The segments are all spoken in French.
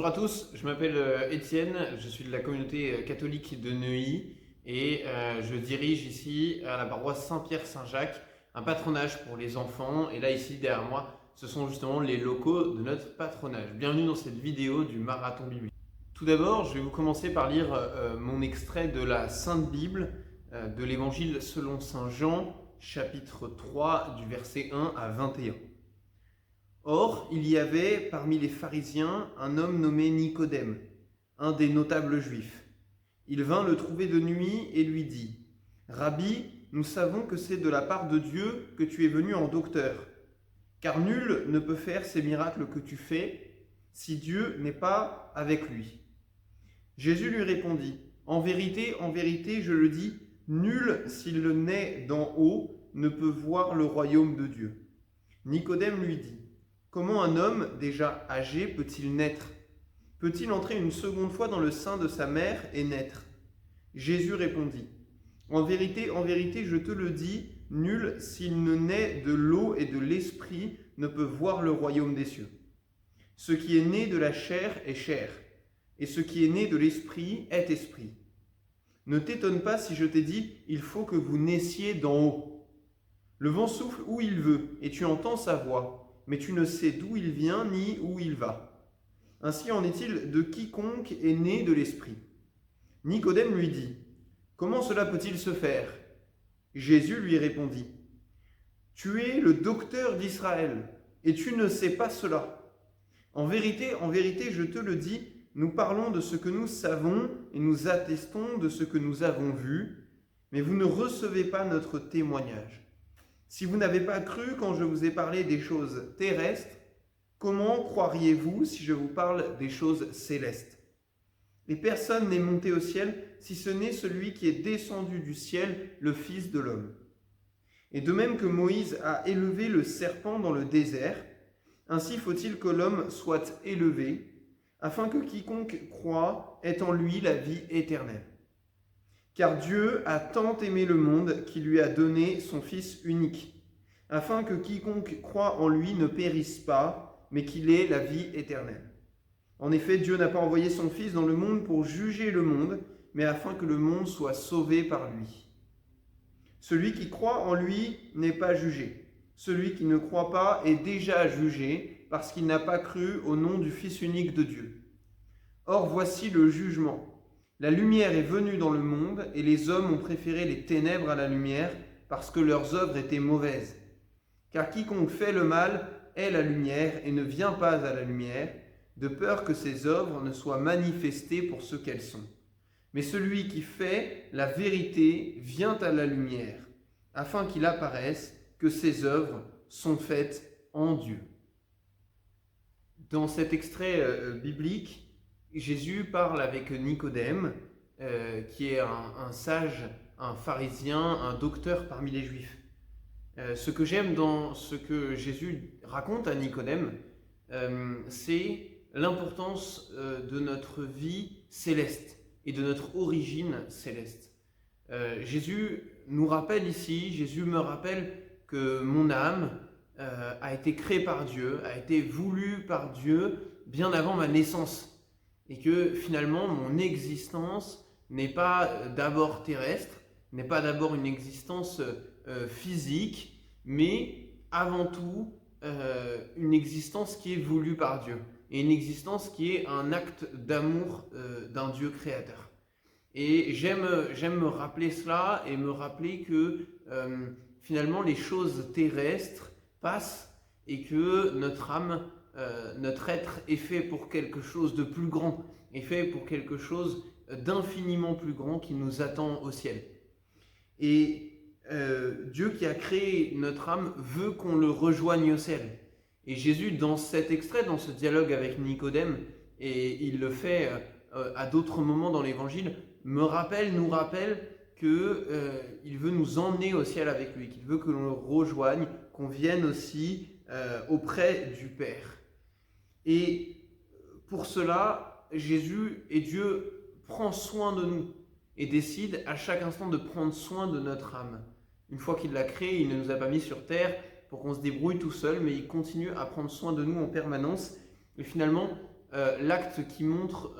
Bonjour à tous, je m'appelle Étienne, je suis de la communauté catholique de Neuilly et je dirige ici à la paroisse Saint-Pierre-Saint-Jacques un patronage pour les enfants. Et là ici derrière moi, ce sont justement les locaux de notre patronage. Bienvenue dans cette vidéo du marathon biblique. Tout d'abord, je vais vous commencer par lire mon extrait de la Sainte Bible, de l'Évangile selon Saint Jean, chapitre 3, du verset 1 à 21. Or, il y avait parmi les pharisiens un homme nommé Nicodème, un des notables juifs. Il vint le trouver de nuit et lui dit : « Rabbi, nous savons que c'est de la part de Dieu que tu es venu en docteur, car nul ne peut faire ces miracles que tu fais si Dieu n'est pas avec lui. » Jésus lui répondit : « en vérité, je le dis, nul, s'il le naît d'en haut, ne peut voir le royaume de Dieu. » Nicodème lui dit : « Comment un homme déjà âgé peut-il naître ? Peut-il entrer une seconde fois dans le sein de sa mère et naître ? » Jésus répondit : « en vérité, je te le dis, nul, s'il ne naît de l'eau et de l'esprit, ne peut voir le royaume des cieux. Ce qui est né de la chair est chair, et ce qui est né de l'esprit est esprit. Ne t'étonne pas si je t'ai dit, il faut que vous naissiez d'en haut. Le vent souffle où il veut, et tu entends sa voix, mais tu ne sais d'où il vient ni où il va. Ainsi en est-il de quiconque est né de l'esprit. » Nicodème lui dit : « Comment cela peut-il se faire ? » Jésus lui répondit : « Tu es le docteur d'Israël, et tu ne sais pas cela. En vérité, je te le dis, nous parlons de ce que nous savons et nous attestons de ce que nous avons vu, mais vous ne recevez pas notre témoignage. Si vous n'avez pas cru quand je vous ai parlé des choses terrestres, comment croiriez-vous si je vous parle des choses célestes ? Et personne n'est monté au ciel si ce n'est celui qui est descendu du ciel, le Fils de l'homme. Et de même que Moïse a élevé le serpent dans le désert, ainsi faut-il que l'homme soit élevé, afin que quiconque croit ait en lui la vie éternelle. Car Dieu a tant aimé le monde qu'il lui a donné son Fils unique, afin que quiconque croit en lui ne périsse pas, mais qu'il ait la vie éternelle. En effet, Dieu n'a pas envoyé son Fils dans le monde pour juger le monde, mais afin que le monde soit sauvé par lui. Celui qui croit en lui n'est pas jugé. Celui qui ne croit pas est déjà jugé, parce qu'il n'a pas cru au nom du Fils unique de Dieu. Or, voici le jugement. La lumière est venue dans le monde, et les hommes ont préféré les ténèbres à la lumière, parce que leurs œuvres étaient mauvaises. Car quiconque fait le mal est la lumière, et ne vient pas à la lumière, de peur que ses œuvres ne soient manifestées pour ce qu'elles sont. Mais celui qui fait la vérité vient à la lumière, afin qu'il apparaisse que ses œuvres sont faites en Dieu. » Dans cet extrait biblique, Jésus parle avec Nicodème, qui est un sage, un pharisien, un docteur parmi les Juifs. Ce que j'aime dans ce que Jésus raconte à Nicodème, c'est l'importance de notre vie céleste et de notre origine céleste. Jésus nous rappelle ici, Jésus me rappelle que mon âme a été créée par Dieu, a été voulue par Dieu bien avant ma naissance. Et que finalement, mon existence n'est pas d'abord terrestre, n'est pas d'abord une existence physique, mais avant tout une existence qui est voulue par Dieu. Et une existence qui est un acte d'amour d'un Dieu créateur. Et j'aime me rappeler cela et me rappeler que finalement les choses terrestres passent et que notre âme, notre être est fait pour quelque chose de plus grand, est fait pour quelque chose d'infiniment plus grand qui nous attend au ciel. Et Dieu qui a créé notre âme veut qu'on le rejoigne au ciel. Et Jésus, dans cet extrait, dans ce dialogue avec Nicodème, et il le fait à d'autres moments dans l'Évangile, nous rappelle qu'il veut nous emmener au ciel avec lui, qu'il veut que l'on le rejoigne, qu'on vienne aussi auprès du Père. Et pour cela, Jésus et Dieu prend soin de nous et décide à chaque instant de prendre soin de notre âme. Une fois qu'il l'a créée, il ne nous a pas mis sur terre pour qu'on se débrouille tout seul, mais il continue à prendre soin de nous en permanence. Et finalement, l'acte qui montre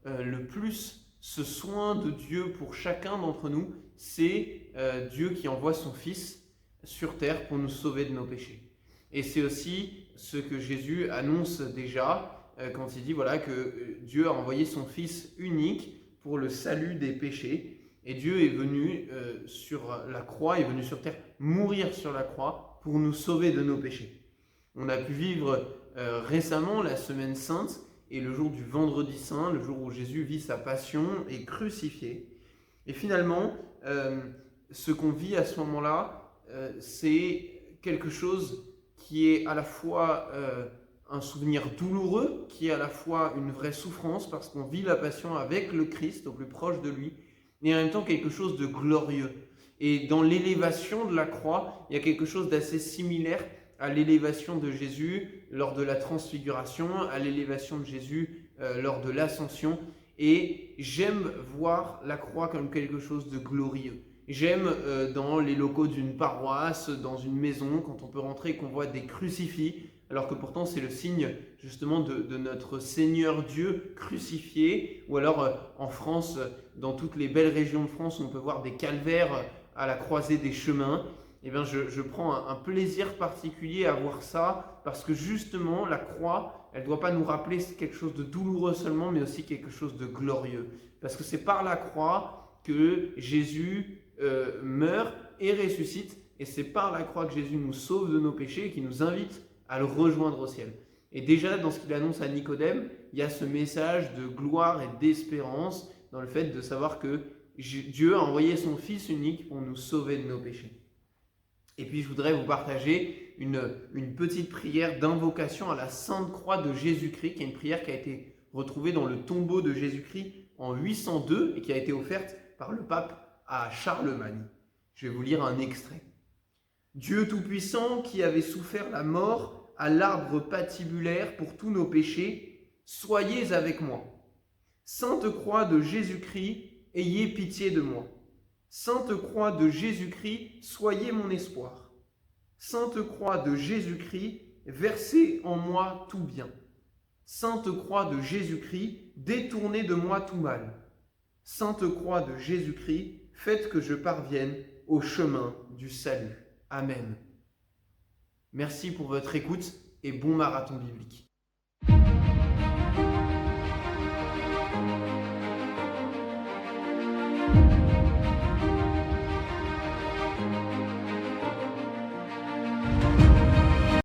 le plus ce soin de Dieu pour chacun d'entre nous, c'est Dieu qui envoie son Fils sur terre pour nous sauver de nos péchés. Et c'est aussi ce que Jésus annonce déjà quand il dit voilà, que Dieu a envoyé son Fils unique pour le salut des péchés. Et Dieu est venu sur la croix, est venu sur terre mourir sur la croix pour nous sauver de nos péchés. On a pu vivre récemment la Semaine Sainte et le jour du Vendredi Saint, le jour où Jésus vit sa passion et crucifié. Et finalement, ce qu'on vit à ce moment-là, c'est quelque chose qui est à la fois un souvenir douloureux, qui est à la fois une vraie souffrance parce qu'on vit la passion avec le Christ au plus proche de lui, et en même temps quelque chose de glorieux. Et dans l'élévation de la croix, il y a quelque chose d'assez similaire à l'élévation de Jésus lors de la transfiguration, à l'élévation de Jésus lors de l'ascension. Et j'aime voir la croix comme quelque chose de glorieux. J'aime dans les locaux d'une paroisse, dans une maison, quand on peut rentrer et qu'on voit des crucifix, alors que pourtant c'est le signe justement de notre Seigneur Dieu crucifié, ou alors en France, dans toutes les belles régions de France, on peut voir des calvaires à la croisée des chemins. Eh bien, je prends un plaisir particulier à voir ça, parce que justement la croix, elle ne doit pas nous rappeler quelque chose de douloureux seulement, mais aussi quelque chose de glorieux. Parce que c'est par la croix que Jésus meurt et ressuscite, et c'est par la croix que Jésus nous sauve de nos péchés et qui nous invite à le rejoindre au ciel. Et déjà, dans ce qu'il annonce à Nicodème, il y a ce message de gloire et d'espérance dans le fait de savoir que Dieu a envoyé son Fils unique pour nous sauver de nos péchés. Et puis je voudrais vous partager une petite prière d'invocation à la Sainte Croix de Jésus-Christ, qui est une prière qui a été retrouvée dans le tombeau de Jésus-Christ en 802 et qui a été offerte par le pape à Charlemagne. Je vais vous lire un extrait. Dieu Tout-Puissant, qui avait souffert la mort à l'arbre patibulaire pour tous nos péchés, soyez avec moi. Sainte Croix de Jésus-Christ, ayez pitié de moi. Sainte Croix de Jésus-Christ, soyez mon espoir. Sainte Croix de Jésus-Christ, versez en moi tout bien. Sainte Croix de Jésus-Christ, détournez de moi tout mal. Sainte Croix de Jésus-Christ, faites que je parvienne au chemin du salut. Amen. Merci pour votre écoute et bon marathon biblique.